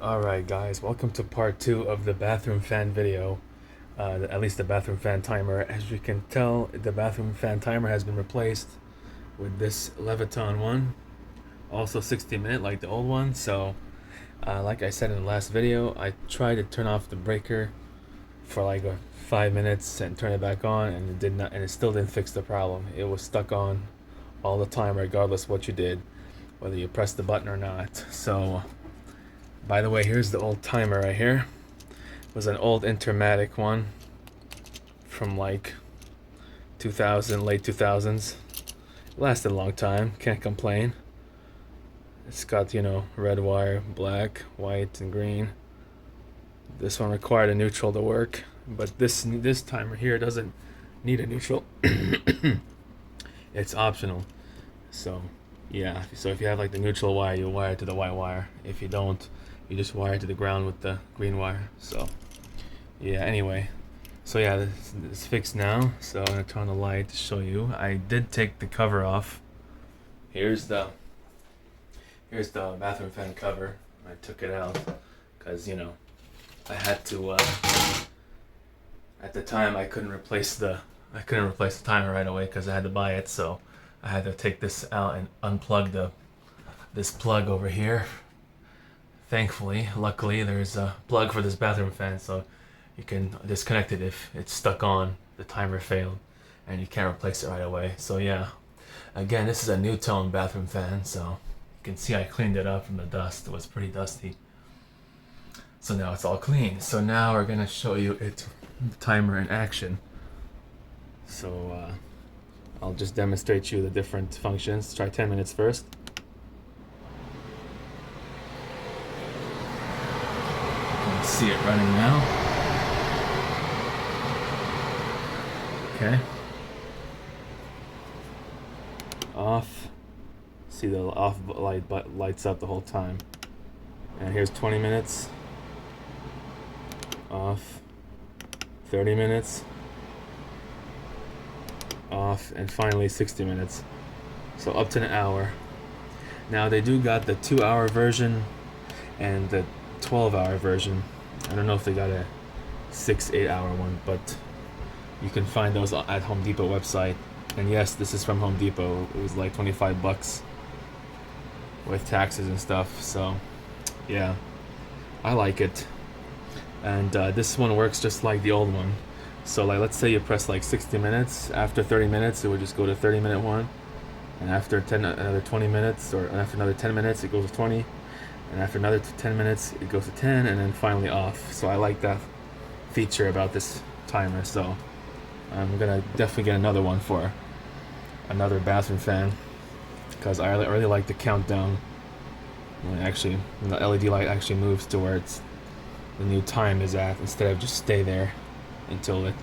Alright guys, welcome to part 2 of the bathroom fan video, at least the bathroom fan timer. As you can tell, the bathroom fan timer has been replaced with this Leviton one, also 60-minute like the old one. So like I said in the last video, I tried to turn off the breaker for like 5 minutes and turn it back on, and it did not, and it still didn't fix the problem. It was stuck on all the time regardless what you did, whether you pressed the button or not. So by the way, here's the old timer right here. It was an old Intermatic one from like 2000, late 2000s. It lasted a long time, can't complain. It's got, you know, red wire, black, white, and green. This one required a neutral to work, but this timer here doesn't need a neutral. It's optional. So yeah, so if you have like the neutral wire, you wire it to the white wire. If you don't, you just wire it to the ground with the green wire. So yeah, anyway, so yeah, this is fixed now. So I'm gonna turn on the light to show you. I did take the cover off. Here's the bathroom fan cover. I took it out because, you know, I had to at the time I couldn't replace the timer right away because I had to buy it. So I had to take this out and unplug this plug over here. Thankfully, luckily, there's a plug for this bathroom fan, so you can disconnect it if it's stuck on, the timer failed, and you can't replace it right away. So yeah, again, this is a new tone bathroom fan, so you can see I cleaned it up from the dust. It was pretty dusty. So now it's all clean. So now we're gonna show you its timer in action. So I'll just demonstrate you the different functions. Try 10 minutes first. See it running now. Okay. Off. See the off light but lights up the whole time. And here's 20 minutes. Off. 30 minutes. Off. And finally 60 minutes. So up to an hour. Now they do got the 2-hour version and the 12-hour version. I don't know if they got a 6-8 hour one, but you can find those at Home Depot website. And yes, this is from Home Depot. It was like 25 bucks with taxes and stuff. So yeah, I like it. And this one works just like the old one. So like, let's say you press like 60 minutes. After 30 minutes, it would just go to 30-minute one. And after another 20 minutes, or after another 10 minutes, it goes to 20. And after another 10 minutes, it goes to 10, and then finally off. So I like that feature about this timer. So I'm gonna definitely get another one for another bathroom fan, because I really like the countdown when the LED light actually moves to where the new time is at, instead of just stay there until the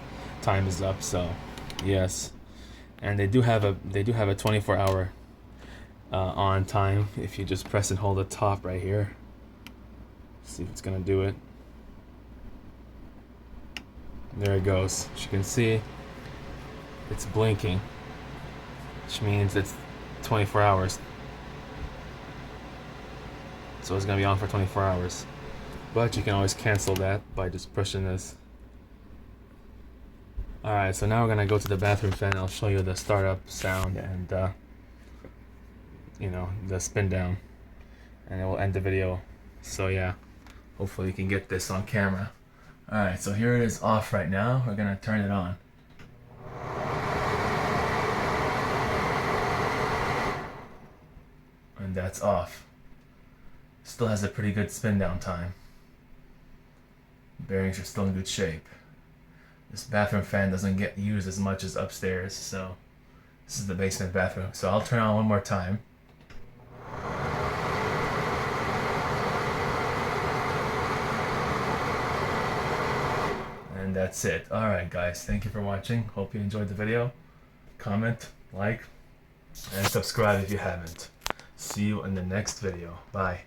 time is up. So yes, and they do have a 24-hour on time if you just press and hold the top right here. See if it's gonna do it. There it goes. As you can see, it's blinking, which means it's 24 hours. So it's gonna be on for 24 hours. But you can always cancel that by just pushing this. Alright, so now we're gonna go to the bathroom fan. I'll show you the startup sound and you know, the spin down, and it will end the video. So yeah, hopefully you can get this on camera. Alright, so here it is off right now. We're gonna turn it on. And that's off. Still has a pretty good spin down time. Bearings are still in good shape. This bathroom fan doesn't get used as much as upstairs, so this is the basement bathroom. So I'll turn it on one more time. And that's it. Alright guys, thank you for watching. Hope you enjoyed the video. Comment, like, and subscribe if you haven't. See you in the next video. Bye.